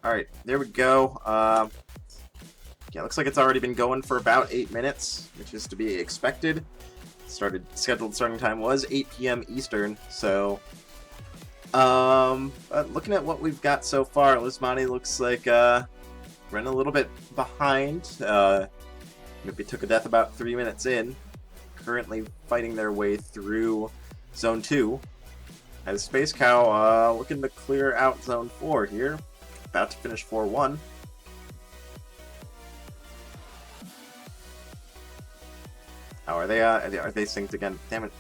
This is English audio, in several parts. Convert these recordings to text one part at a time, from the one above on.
Alright, there we go. Yeah, looks like it's already been going for about 8 minutes, which is to be expected. Scheduled starting time was 8 p.m. Eastern, so... But looking at what we've got so far, Lismati looks like, running a little bit behind. Maybe took a death about 3 minutes in. Currently fighting their way through Zone 2. As Spacecow, looking to clear out Zone 4 here. About to finish 4-1. Oh, are they synced again? Damn it.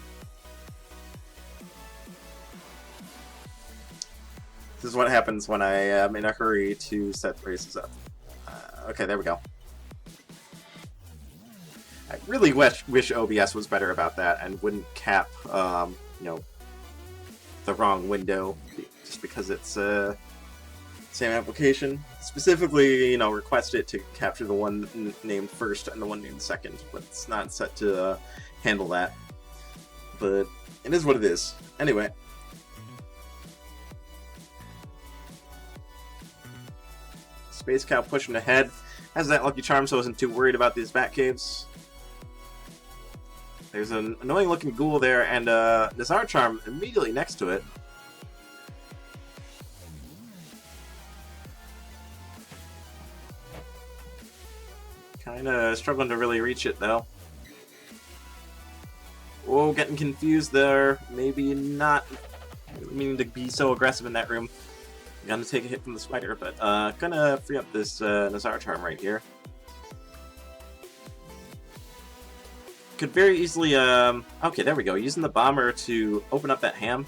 This is what happens when I am in a hurry to set races up. Okay, there we go. I really wish OBS was better about that and wouldn't cap, you know, the wrong window just because it's same application. Specifically, you know, request it to capture the one named first and the one named second, but it's not set to handle that. But it is what it is. Anyway. Spacecow pushing ahead. Has that lucky charm, so I wasn't too worried about these bat caves. There's an annoying looking ghoul there, and Nazar charm immediately next to it. Kinda struggling to really reach it though. Whoa, getting confused there. Maybe not meaning to be so aggressive in that room. Gonna take a hit from the spider, but gonna free up this Nazar charm right here. Could very easily, okay, there we go. Using the bomber to open up that ham.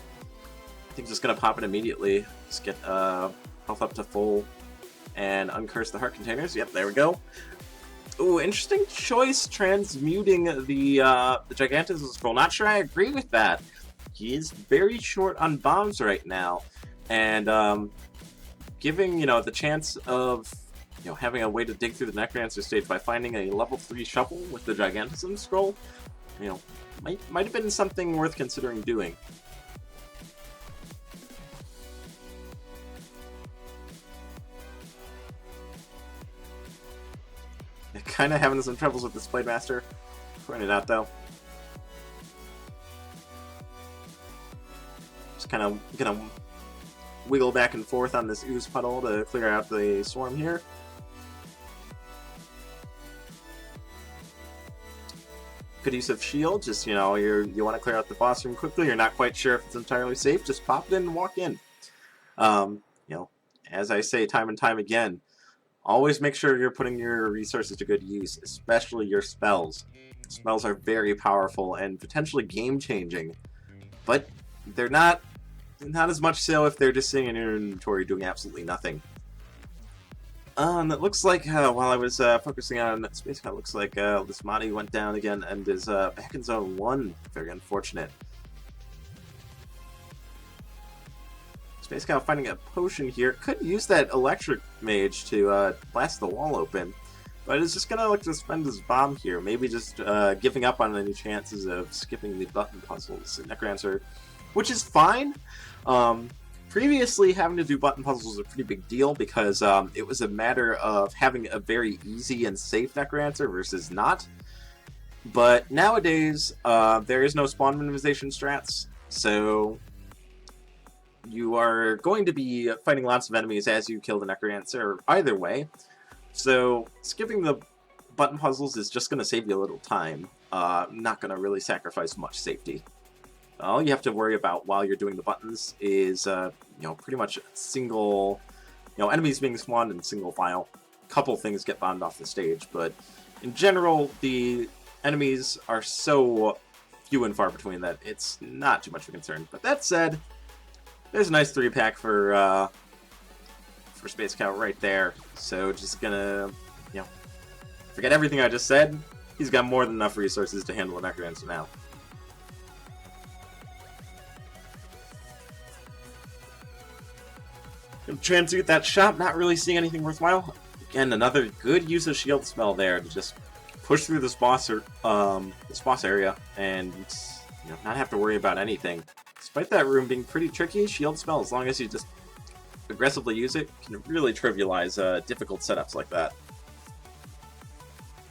I think just gonna pop it immediately. Just get health up to full and uncurse the heart containers. Yep, there we go. Ooh, interesting choice transmuting the Gigantus scroll. Not sure I agree with that. He is very short on bombs right now. And giving, you know, the chance of, you know, having a way to dig through the Necromancer stage by finding a level 3 shovel with the Gigantism scroll, you know, might have been something worth considering doing. Kind of having some troubles with this Blade Master. Pointed out though. Just kind of gonna wiggle back and forth on this ooze puddle to clear out the swarm here. Good use of shield. Just, you know, you want to clear out the boss room quickly. You're not quite sure if it's entirely safe. Just pop it in and walk in. You know, as I say time and time again, always make sure you're putting your resources to good use, especially your spells. Spells are very powerful and potentially game-changing, but they're not as much so if they're just sitting in your inventory doing absolutely nothing. It looks like, while I was focusing on Spacecow, it looks like Lismati went down again and is back in Zone 1. Very unfortunate. Spacecow finding a potion here. Could use that electric mage to blast the wall open, but is just gonna look to spend his bomb here. Maybe just giving up on any chances of skipping the button puzzles in Necromancer, which is fine. Previously, having to do button puzzles was a pretty big deal because it was a matter of having a very easy and safe Necromancer versus not. But nowadays, there is no spawn minimization strats, so you are going to be fighting lots of enemies as you kill the Necromancer either way. So skipping the button puzzles is just going to save you a little time. Not going to really sacrifice much safety. All you have to worry about while you're doing the buttons is, you know, pretty much single, you know, enemies being spawned in single file. A couple things get bombed off the stage, but in general, the enemies are so few and far between that it's not too much of a concern. But that said, there's a nice 3-pack for Spacecow right there. So just gonna, you know, forget everything I just said. He's got more than enough resources to handle a Necromancer now. Transmute that shop, not really seeing anything worthwhile. Again, another good use of shield spell there to just push through this boss area and, you know, not have to worry about anything. Despite that room being pretty tricky, shield spell, as long as you just aggressively use it can really trivialize difficult setups like that.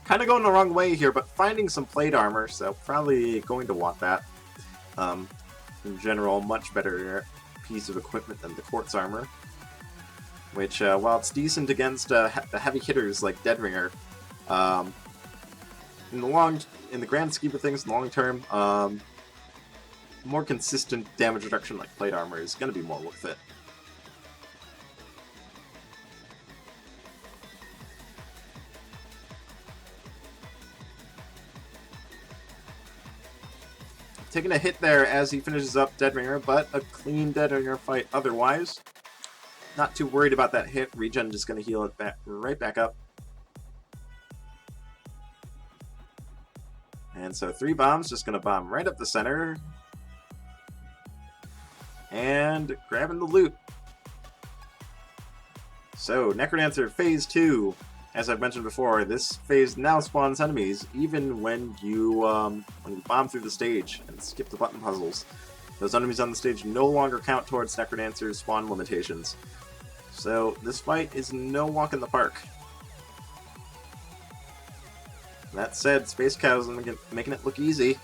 Kind of going the wrong way here, but finding some plate armor, so probably going to want that. In general, much better piece of equipment than the quartz armor, which, while it's decent against the heavy hitters like Deadringer, in the grand scheme of things, long term, more consistent damage reduction like plate armor is going to be more worth it. Taking a hit there as he finishes up Deadringer, but a clean Deadringer fight otherwise. Not too worried about that hit. Regen just going to heal it back, right back up. And so 3 bombs, just going to bomb right up the center. And grabbing the loot. So, Necrodancer Phase 2. As I've mentioned before, this phase now spawns enemies, even when you bomb through the stage and skip the button puzzles. Those enemies on the stage no longer count towards Necrodancer's spawn limitations. So, this fight is no walk in the park. That said, Spacecow's making it look easy.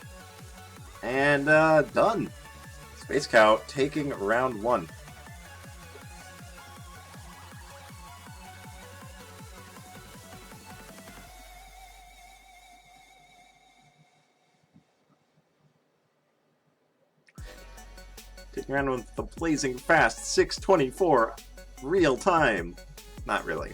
And, done! Spacecow taking round 1. Taking around with the blazing fast 624 real time. Not really.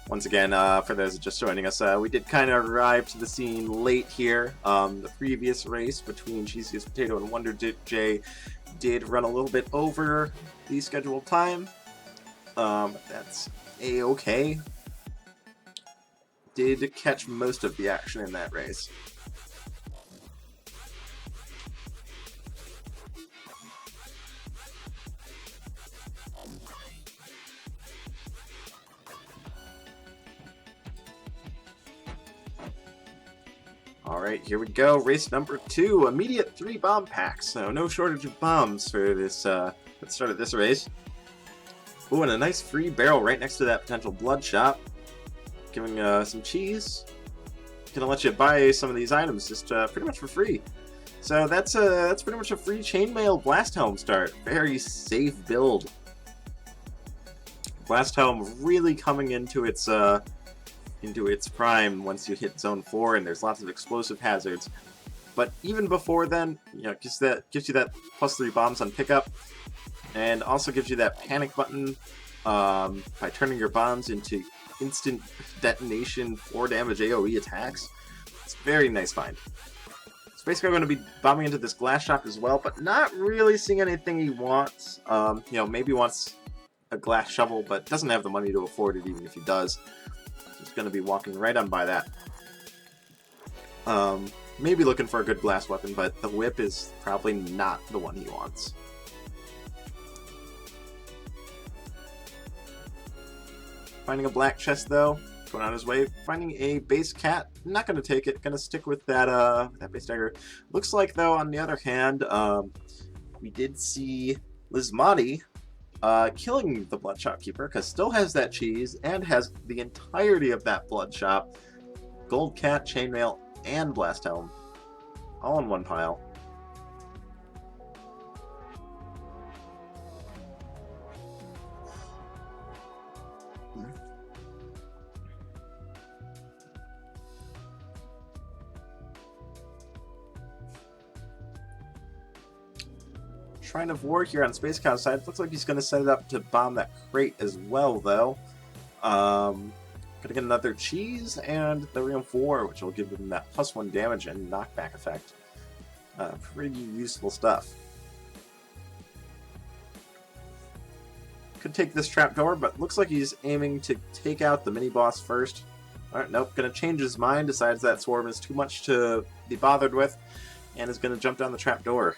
Once again, for those just joining us, we did kind of arrive to the scene late here. The previous race between Cheesiest Potato and Wonder J did run a little bit over the scheduled time. That's a-okay. Did catch most of the action in that race. Alright, here we go. Race number 2. Immediate 3 bomb packs. So no shortage of bombs for this, at the start of this race. Ooh, and a nice free barrel right next to that potential blood shop. Giving some cheese. Gonna let you buy some of these items just pretty much for free. So that's pretty much a free chainmail blast helm start. Very safe build. Blast helm really coming into its prime once you hit zone 4 and there's lots of explosive hazards. But even before then, you know, gives you that +3 bombs on pickup, and also gives you that panic button by turning your bombs into instant detonation 4 damage AoE attacks. It's a very nice find. Spacecow going to be bombing into this glass shop as well, but not really seeing anything he wants. You know, maybe wants a glass shovel, but doesn't have the money to afford it even if he does. He's going to be walking right on by that. Maybe looking for a good glass weapon, but the whip is probably not the one he wants. Finding a black chest though, going on his way. Finding a base cat, not going to take it. Going to stick with that that base dagger. Looks like though, on the other hand, we did see Lismati killing the blood shopkeeper, because still has that cheese and has the entirety of that blood shop, gold cat, chainmail, and blast helm, all in one pile. Shrine of War here on Spacecow's side. Looks like he's going to set it up to bomb that crate as well, though. Gonna get another cheese and the Realm of War, which will give him that +1 damage and knockback effect. Pretty useful stuff. Could take this trapdoor, but looks like he's aiming to take out the mini-boss first. Alright, nope, gonna change his mind, decides that swarm is too much to be bothered with, and is gonna jump down the trapdoor.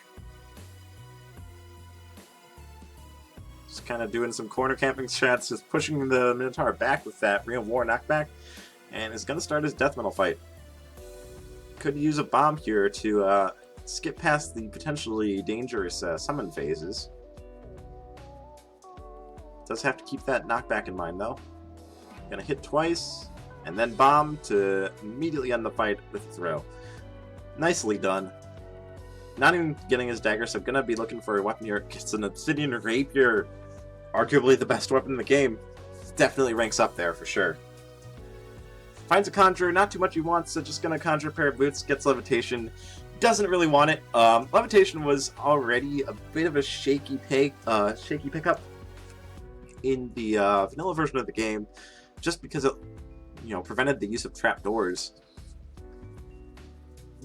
Just kind of doing some corner camping strats, just pushing the Minotaur back with that Realm of War knockback, and is gonna start his death metal fight. Could use a bomb here to skip past the potentially dangerous summon phases. Does have to keep that knockback in mind, though. Gonna hit twice, and then bomb to immediately end the fight with a throw. Nicely done. Not even getting his dagger, so gonna be looking for a weapon here. Gets an obsidian rapier. Arguably the best weapon in the game. Definitely ranks up there for sure. Finds a conjure, not too much he wants, so just gonna conjure a pair of boots, gets levitation. Doesn't really want it. Levitation was already a bit of a shaky pickup in the vanilla version of the game, just because it, prevented the use of trapdoors.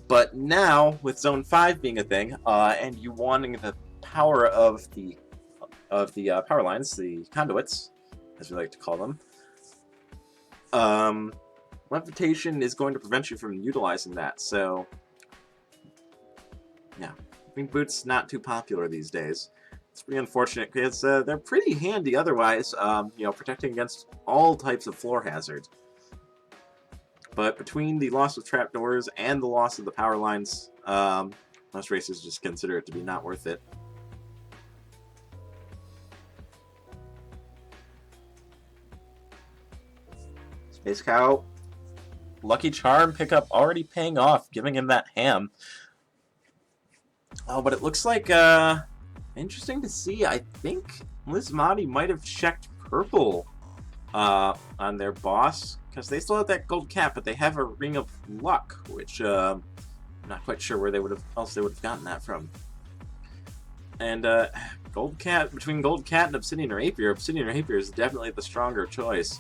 But now, with Zone 5 being a thing, and you wanting the power of the power lines, the conduits, as we like to call them, levitation is going to prevent you from utilizing that. So, yeah, I mean, boots not too popular these days. It's pretty unfortunate because they're pretty handy otherwise, protecting against all types of floor hazards. But between the loss of trapdoors and the loss of the power lines, most racers just consider it to be not worth it. Spacecow, Lucky Charm pickup already paying off, giving him that ham. Oh, but it looks like, interesting to see. I think Lismati might have checked purple on their boss, because they still have that gold cap, but they have a Ring of Luck, which I'm not quite sure where they would have gotten that from. And gold cat, between gold cat and obsidian rapier is definitely the stronger choice.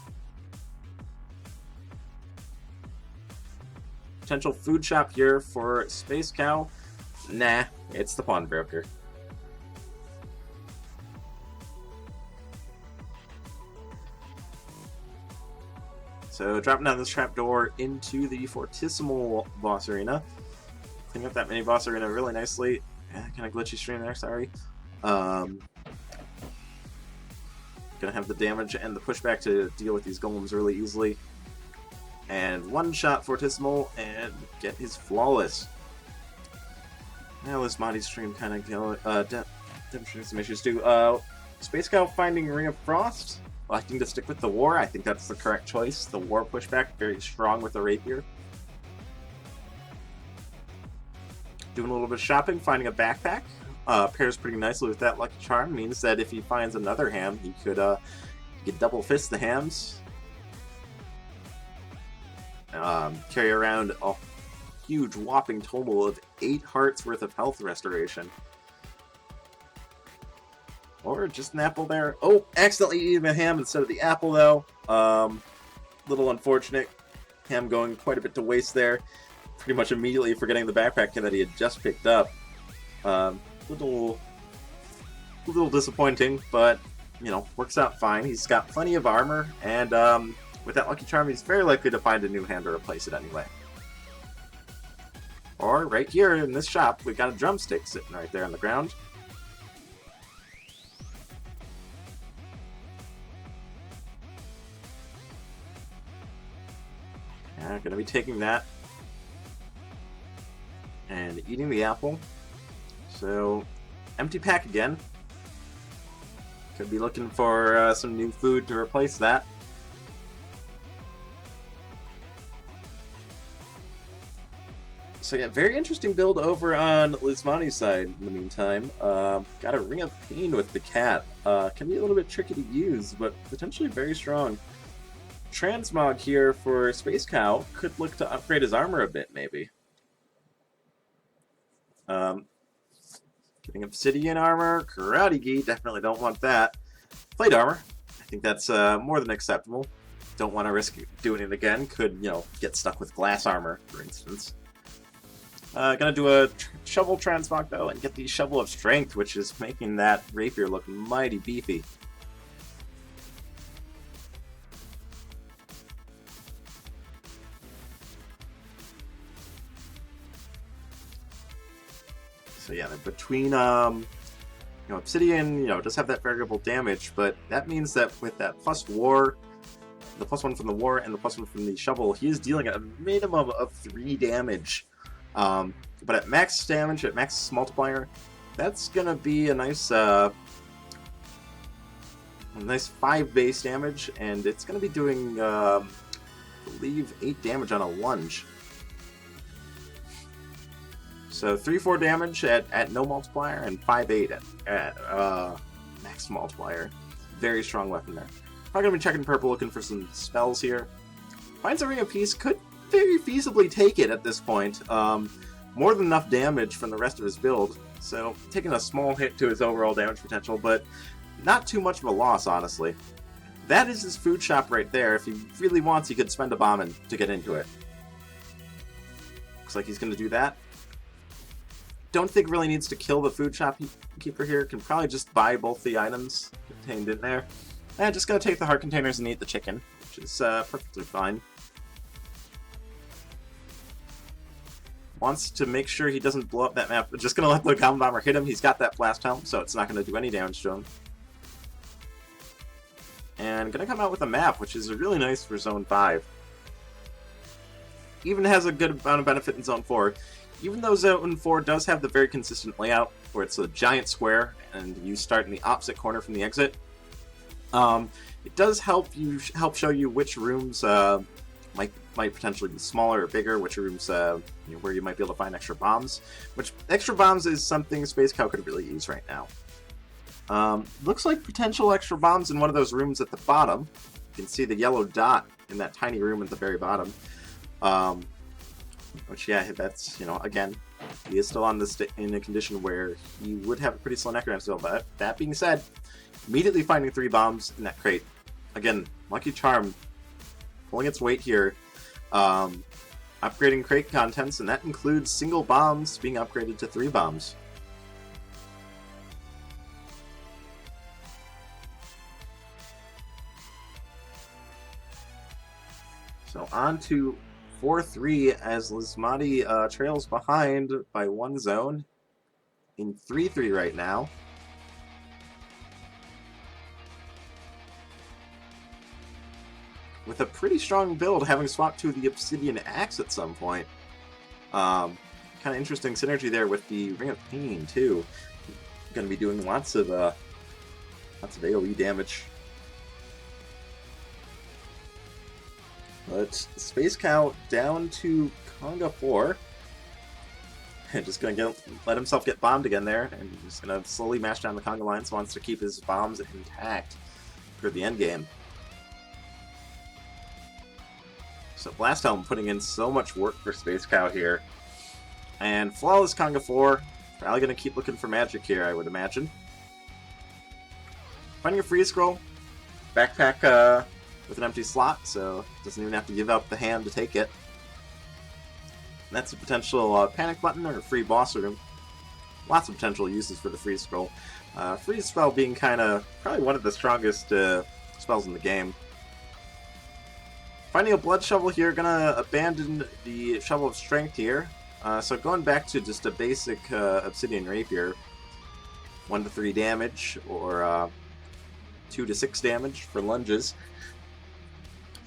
Potential food shop here for Spacecow. Nah, it's the pawnbroker. So dropping down this trapdoor into the Fortissimo boss arena. Cleaning up that mini boss arena really nicely. Kind of glitchy stream there, sorry. Gonna have the damage and the pushback to deal with these golems really easily. And one shot Fortissimo and get his flawless. Now Lismati's stream kind of demonstrating some issues too. Spacecow finding Ring of Frost. Electing to stick with the War, I think that's the correct choice. The War pushback, very strong with the Rapier. Doing a little bit of shopping, finding a backpack. Pairs pretty nicely with that Lucky Charm. Means that if he finds another ham, he could double fist the hams. Carry around a huge whopping total of 8 hearts worth of health restoration. Or just an apple there. Oh, accidentally eating the ham instead of the apple, though. Little unfortunate. Ham going quite a bit to waste there. Pretty much immediately forgetting the backpack that he had just picked up. Little disappointing, but, works out fine. He's got plenty of armor, and with that Lucky Charm, he's very likely to find a new hand to replace it anyway. Or, right here in this shop, we've got a drumstick sitting right there on the ground. Gonna be taking that and eating the apple. So, empty pack again. Could be looking for some new food to replace that. So yeah, very interesting build over on Lismati's side in the meantime. Got a Ring of Pain with the cat. Can be a little bit tricky to use, but potentially very strong. Transmog here for Spacecow could look to upgrade his armor a bit, maybe. Getting obsidian armor, karate gi, definitely don't want that. Plate armor, I think that's more than acceptable. Don't want to risk doing it again. Could, get stuck with glass armor, for instance. Gonna do a shovel transmog though, and get the Shovel of Strength, which is making that rapier look mighty beefy. So yeah, between obsidian, does have that variable damage, but that means that with that plus war, the +1 from the war and the +1 from the shovel, he is dealing a minimum of 3 damage. But at max damage, at max multiplier, that's gonna be a nice A nice 5 base damage, and it's going to be doing, I believe, 8 damage on a lunge. So 3-4 damage at no multiplier, and 5-8 at max multiplier. Very strong weapon there. Probably going to be checking purple, looking for some spells here. Finds a Ring of Peace, could very feasibly take it at this point. More than enough damage from the rest of his build, so taking a small hit to his overall damage potential, but not too much of a loss, honestly. That is his food shop right there. If he really wants, he could spend a bomb to get into it. Looks like he's going to do that. Don't think really needs to kill the food shopkeeper here. Can probably just buy both the items contained in there. And just going to take the heart containers and eat the chicken, which is perfectly fine. Wants to make sure he doesn't blow up that map. Just going to let the Common Bomber hit him. He's got that blast helm, so it's not going to do any damage to him. And going to come out with a map, which is really nice for Zone 5. Even has a good amount of benefit in Zone 4. Even though Zone 4 does have the very consistent layout, where it's a giant square, and you start in the opposite corner from the exit, it does help show you which rooms might potentially be smaller or bigger, which rooms where you might be able to find extra bombs. Which extra bombs is something Spacecow could really use right now. Looks like potential extra bombs in one of those rooms at the bottom. You can see the yellow dot in that tiny room at the very bottom. Which, yeah, that's, again, he is still on in a condition where he would have a pretty slow necrodancer still. But that being said, immediately finding 3 bombs in that crate. Again, Lucky Charm pulling its weight here. Upgrading crate contents, and that includes single bombs being upgraded to 3 bombs. So on to 4-3 as Lismati trails behind by 1 zone in 3-3 right now. With a pretty strong build, having swapped to the Obsidian Axe at some point. Kind of interesting synergy there with the Ring of Pain, too. Going to be doing lots of AoE damage. But Spacecow down to Conga 4. And just going to let himself get bombed again there. And just going to slowly mash down the Conga lines. Wants to keep his bombs intact for the end game. So Blast Helm putting in so much work for Spacecow here. And Flawless Conga 4. Probably going to keep looking for magic here, I would imagine. Finding a freeze scroll. Backpack with an empty slot, so doesn't even have to give out the hand to take it. And that's a potential panic button or a free boss room. Lots of potential uses for the freeze scroll. Freeze spell being probably one of the strongest spells in the game. Finding a blood shovel here, gonna abandon the shovel of strength here. So going back to just a basic obsidian rapier, 1 to 3 damage or 2 to 6 damage for lunges.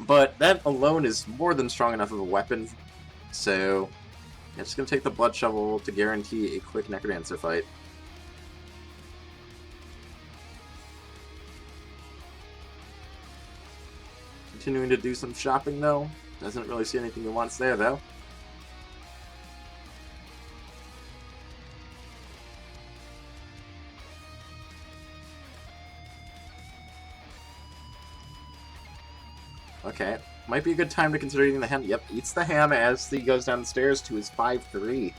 But that alone is more than strong enough of a weapon, so I'm just going to take the blood shovel to guarantee a quick necrodancer fight. Continuing to do some shopping though, doesn't really see anything he wants there though. Okay, might be a good time to consider eating the ham. Yep, eats the ham as he goes down the stairs to his 5-3.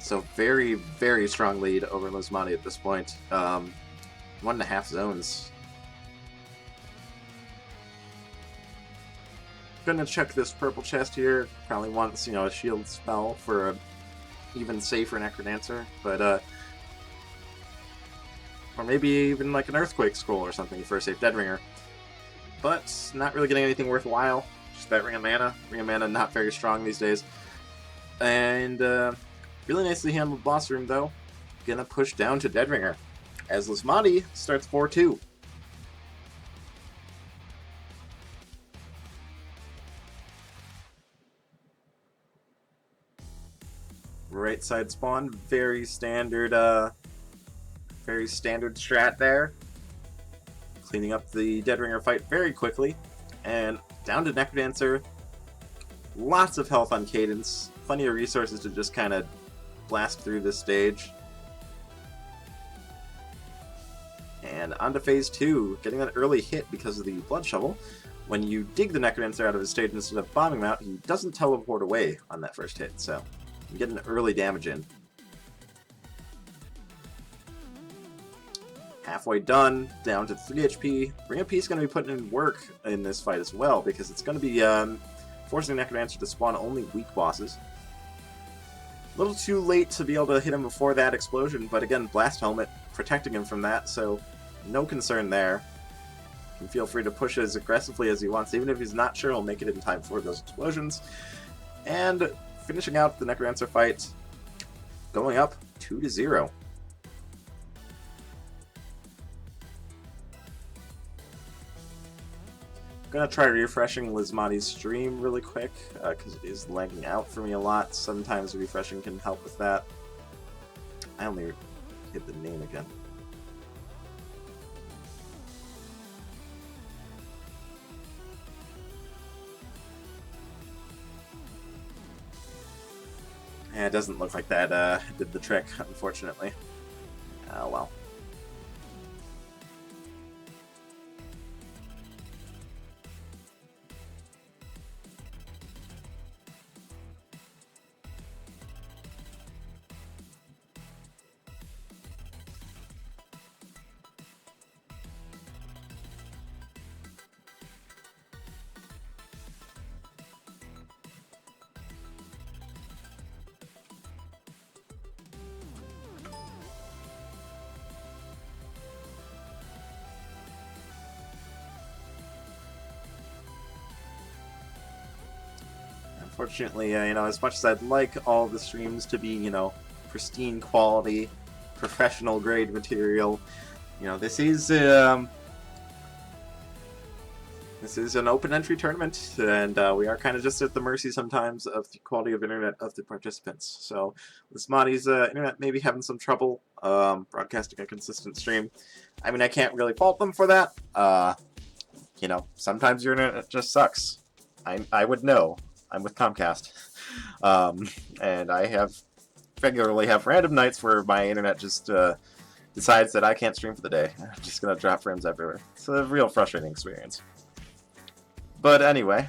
So very, very strong lead over Lismati at this point. 1.5 zones. Gonna check this purple chest here. Probably wants, a shield spell for a even safer necrodancer, but or maybe even like an earthquake scroll or something for a safe dead ringer. But not really getting anything worthwhile. Just that Ring of Mana. Ring of Mana not very strong these days. And really nicely handled boss room though. Gonna push down to Deadringer as Lismati starts 4-2. Right side spawn, very standard strat there. cleaning up the Dead Ringer fight very quickly, and down to Necrodancer. Lots of health on Cadence, plenty of resources to just kind of blast through this stage. And on to phase 2, getting an early hit because of the Blood Shovel. When you dig the Necrodancer out of his stage instead of bombing him out, he doesn't teleport away on that first hit, so you get an early damage in. Halfway done, down to 3 HP. Ring of Peace is going to be putting in work in this fight as well, because it's going to be forcing Necrodancer to spawn only weak bosses. A little too late to be able to hit him before that explosion, but again, Blast Helmet protecting him from that, so no concern there. He can feel free to push as aggressively as he wants, even if he's not sure he'll make it in time for those explosions. And finishing out the Necrodancer fight, going up 2-0. I'm gonna try refreshing Lismati's stream really quick, because it is lagging out for me a lot. Sometimes refreshing can help with that. I only hit the name again. Yeah, it doesn't look like that did the trick, unfortunately. Oh well. Unfortunately, as much as I'd like all the streams to be, pristine quality, professional grade material, this is an open entry tournament, and we are kind of just at the mercy sometimes of the quality of internet of the participants. So, Lismati's internet may be having some trouble broadcasting a consistent stream. I mean, I can't really fault them for that. Sometimes your internet just sucks. I would know. I'm with Comcast, and I regularly have random nights where my internet just decides that I can't stream for the day. I'm just gonna drop frames everywhere. It's a real frustrating experience. But anyway,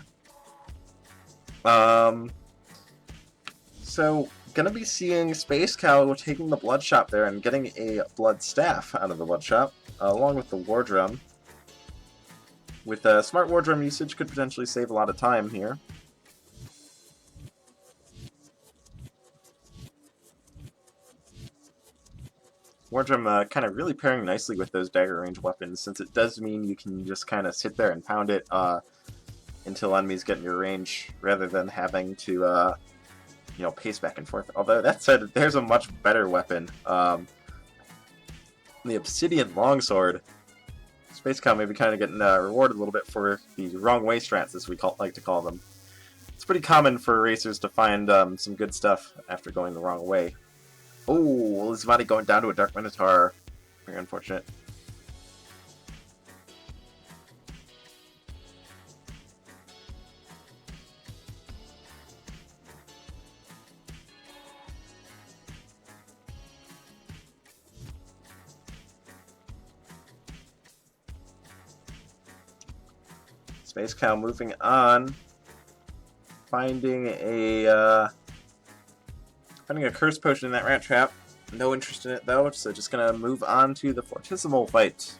so gonna be seeing Spacecow taking the Blood Shop there and getting a Blood Staff out of the Blood Shop, along with the War Drum. With smart War Drum usage, could potentially save a lot of time here. War Drum kind of really pairing nicely with those dagger range weapons, since it does mean you can just kind of sit there and pound it until enemies get in your range, rather than having to, pace back and forth. Although, that said, there's a much better weapon. The Obsidian Longsword. Spacecow may be kind of getting rewarded a little bit for the wrong way strats, as we like to call them. It's pretty common for racers to find some good stuff after going the wrong way. Oh, Lismati going down to a Dark Minotaur. Very unfortunate. Spacecow moving on. Finding a curse potion in that rat trap. No interest in it though, so just gonna move on to the Fortissimo fight.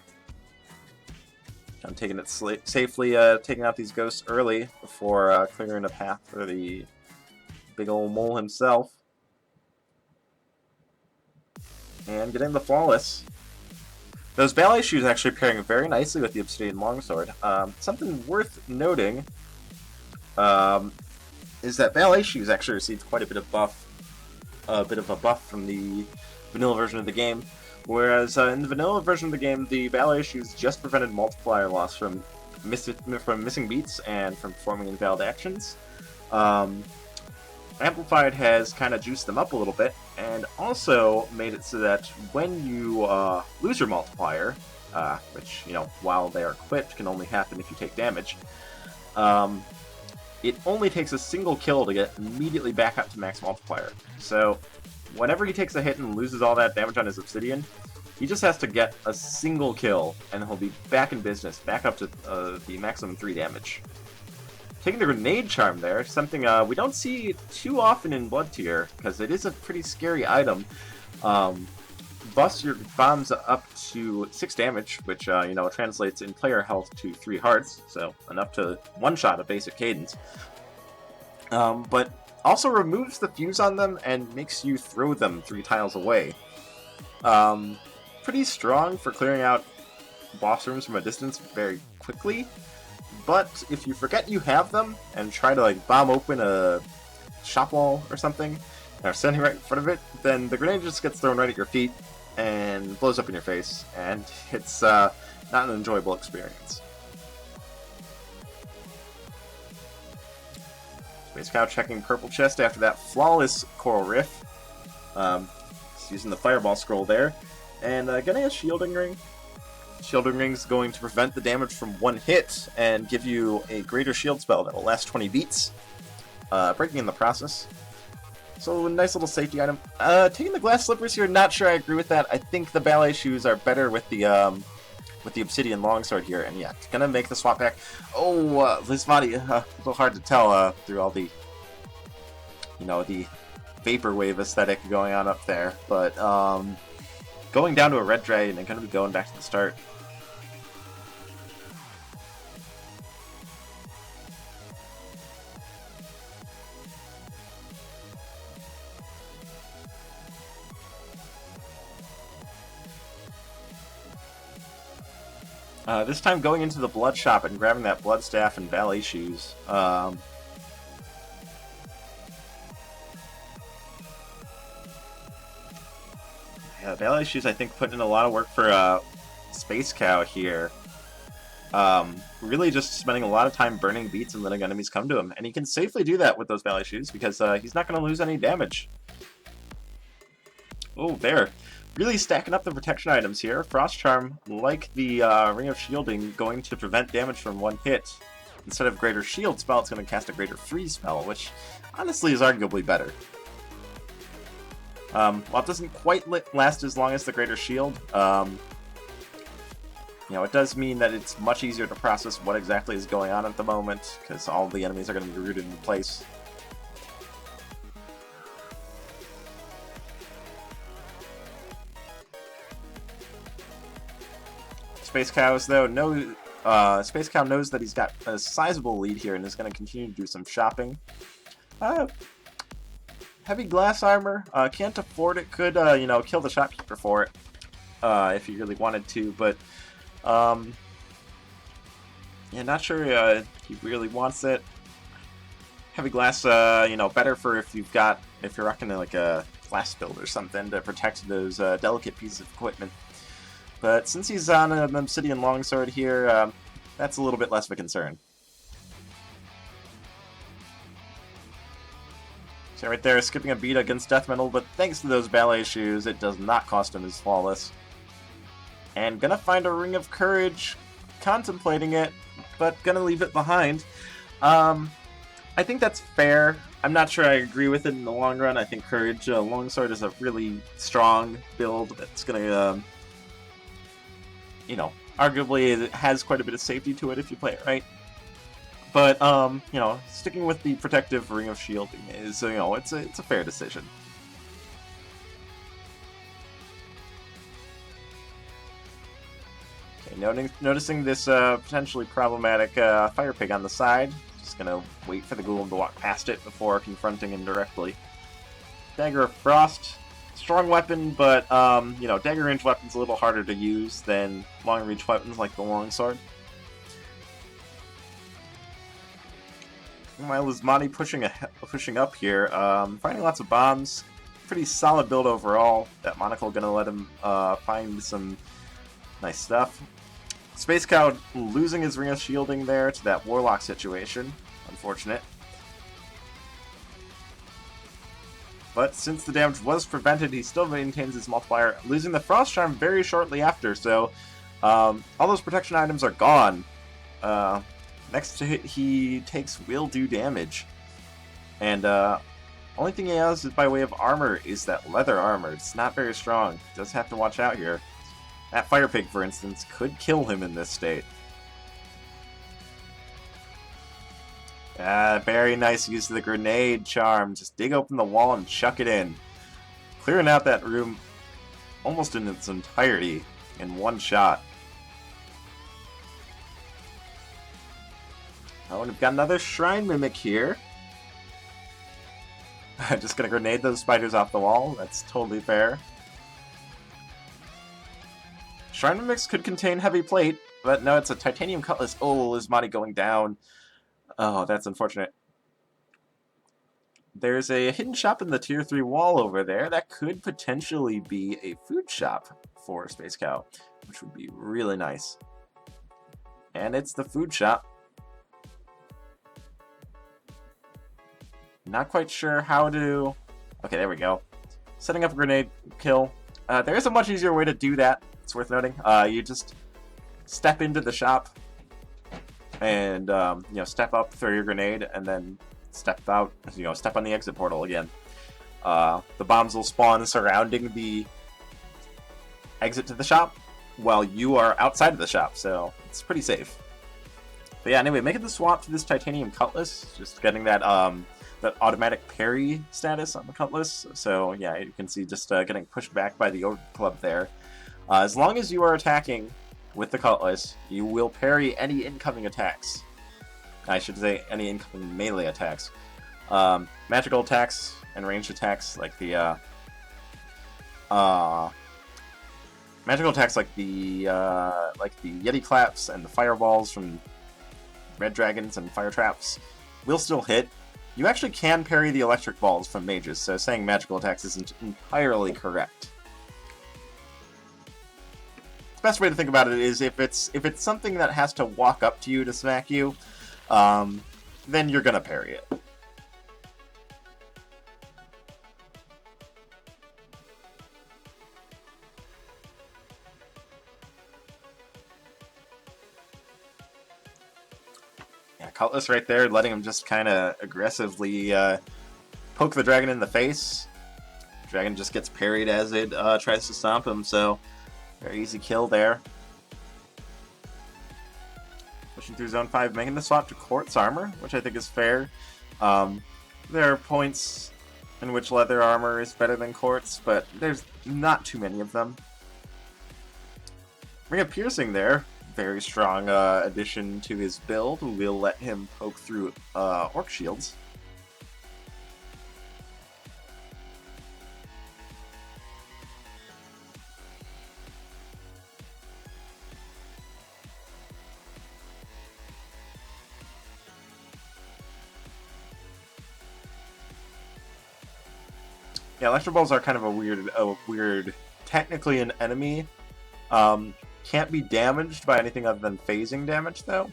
I'm taking it safely, taking out these ghosts early before clearing a path for the big old mole himself. And getting the Flawless. Those ballet shoes actually pairing very nicely with the Obsidian Longsword. Something worth noting is that ballet shoes actually received quite a bit of a buff from the vanilla version of the game, whereas in the vanilla version of the game, the ballet shoes just prevented multiplier loss from missing beats and from performing invalid actions. Amplified has kind of juiced them up a little bit, and also made it so that when you lose your multiplier, which, you know, while they are equipped can only happen if you take damage, it only takes a single kill to get immediately back up to max multiplier. So whenever he takes a hit and loses all that damage on his obsidian, he just has to get a single kill, and he'll be back in business, back up to the maximum 3 damage. Taking the grenade charm there, something we don't see too often in Blood Tier, because it is a pretty scary item. Busts your bombs up to 6 damage, which you know, translates in player health to 3 hearts, so enough to one-shot a basic cadence. But also removes the fuse on them and makes you throw them 3 tiles away. Pretty strong for clearing out boss rooms from a distance very quickly, but if you forget you have them and try to like bomb open a shop wall or something, or standing right in front of it, then the grenade just gets thrown right at your feet and blows up in your face, and it's not an enjoyable experience. Spacecow checking purple chest after that flawless coral riff. Just using the fireball scroll there, and getting a shielding ring. Shielding ring's going to prevent the damage from 1 hit and give you a greater shield spell that will last 20 beats, breaking in the process. So a nice little safety item. Taking the glass slippers here, not sure I agree with that. I think the ballet shoes are better with the obsidian longsword here, and yeah, gonna make the swap back. Oh, Lismati, a little hard to tell through all the, you know, the vaporwave aesthetic going on up there, but going down to a red dragon and gonna be going back to the start. This time going into the blood shop and grabbing that blood staff and ballet shoes. Yeah, ballet shoes, I think, putting in a lot of work for Spacecow here. Really just spending a lot of time burning beats and letting enemies come to him. And he can safely do that with those ballet shoes because he's not going to lose any damage. Oh, there. Really stacking up the protection items here. Frost Charm, like the Ring of Shielding, going to prevent damage from 1 hit. Instead of Greater Shield spell, it's going to cast a Greater Freeze spell, which honestly is arguably better. While it doesn't quite last as long as the Greater Shield, you know, it does mean that it's much easier to process what exactly is going on at the moment, because all the enemies are going to be rooted in place. Spacecow, though, Spacecow knows that he's got a sizable lead here and is going to continue to do some shopping. Heavy glass armor, can't afford it, could, you know, kill the shopkeeper for it, if he really wanted to, but, yeah, not sure he really wants it. Heavy glass, you know, better for if you're rocking like a glass build or something to protect those delicate pieces of equipment. But since he's on an obsidian longsword here, that's a little bit less of a concern. So right there, skipping a beat against Death Metal, but thanks to those ballet shoes, it does not cost him his flawless. And gonna find a Ring of Courage, contemplating it, but gonna leave it behind. I think that's fair. I'm not sure I agree with it in the long run. I think Courage Longsword is a really strong build that's gonna, you know, arguably it has quite a bit of safety to it if you play it right. But, you know, sticking with the protective Ring of Shielding is, you know, it's a fair decision. Okay, noticing this potentially problematic fire pig on the side, just gonna wait for the golem to walk past it before confronting him directly. Dagger of Frost. Strong weapon, but, you know, dagger range weapon's a little harder to use than long range weapons like the longsword. While Lismati pushing up here, finding lots of bombs, pretty solid build overall. That monocle gonna let him find some nice stuff. Spacecow losing his Ring of Shielding there to that Warlock situation. Unfortunate. But since the damage was prevented, he still maintains his multiplier, losing the Frost Charm very shortly after, so all those protection items are gone. Next hit, he takes will do damage. And only thing he has by way of armor is that leather armor. It's not very strong. Does have to watch out here. That Fire Pig, for instance, could kill him in this state. Very nice use of the grenade charm. Just dig open the wall and chuck it in. Clearing out that room almost in its entirety in one shot. Oh, and we've got another Shrine Mimic here. Just gonna grenade those spiders off the wall. That's totally fair. Shrine Mimics could contain heavy plate, but no, it's a titanium cutlass. Oh, Lismati going down. Oh, that's unfortunate. There's a hidden shop in the tier 3 wall over there that could potentially be a food shop for Space Cow, which would be really nice. And it's the food shop. Not quite sure how to... Okay, there we go. Setting up a grenade kill. There is a much easier way to do that. It's worth noting. You just step into the shop and step up, throw your grenade, and then step out. Step on the exit portal again. The bombs will spawn surrounding the exit to the shop while you are outside of the shop, so it's pretty safe. But yeah, anyway, making the swap to this titanium cutlass, just getting that that automatic parry status on the cutlass. So yeah, you can see just getting pushed back by the Orb Club there. As long as you are attacking with the cutlass, you will parry any incoming attacks. I should say any incoming melee attacks. Magical attacks and ranged attacks like the Yeti claps and the fireballs from red dragons and fire traps will still hit. You actually can parry the electric balls from mages, so saying magical attacks isn't entirely correct. The best way to think about it is if it's something that has to walk up to you to smack you, then you're gonna parry it. Yeah, Cutlass right there, letting him just kind of aggressively poke the dragon in the face. Dragon just gets parried as it tries to stomp him, so very easy kill there. Pushing through Zone 5, making the swap to Quartz Armor, which I think is fair. There are points in which leather armor is better than quartz, but there's not too many of them. Ring of Piercing there, very strong addition to his build. We'll let him poke through Orc Shields. Yeah, Electro Balls are kind of a weird, technically an enemy. Can't be damaged by anything other than phasing damage, though.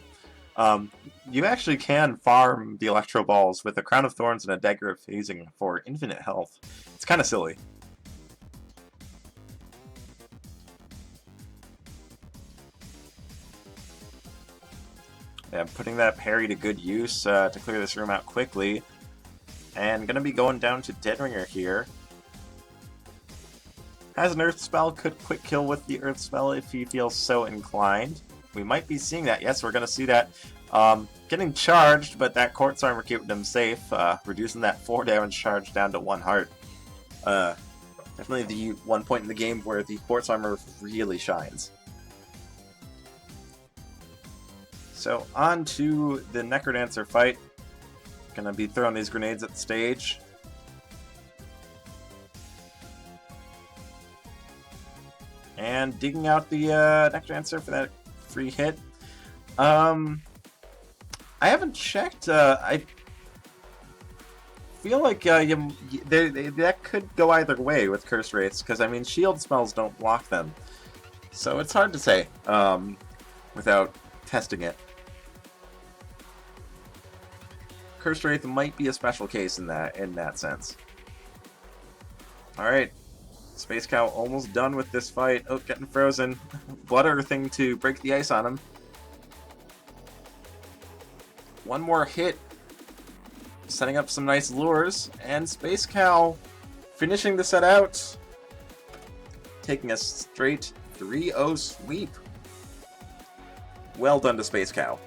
You actually can farm the Electro Balls with a Crown of Thorns and a Dagger of Phasing for infinite health. It's kind of silly. Yeah, putting that parry to good use to clear this room out quickly. And gonna be going down to Deadringer here. Has an Earth Spell, could quick kill with the Earth Spell if he feels so inclined. We might be seeing that. Yes, we're gonna see that. Getting charged, but that Quartz Armor keeping him safe, reducing that 4 damage charge down to 1 heart. Definitely the one point in the game where the Quartz Armor really shines. So on to the Necrodancer fight. Gonna be throwing these grenades at the stage. And digging out the Necrodancer for that free hit. I haven't checked. I feel like that could go either way with Curse Wraiths, because I mean shield spells don't block them. So it's hard to say without testing it. Cursed Wraith might be a special case in that sense. Alright. Space Cow almost done with this fight. Oh, getting frozen. Blood Earthing to break the ice on him. One more hit. Setting up some nice lures. And Space Cow finishing the set out. Taking a straight 3-0 sweep. Well done to Space Cow.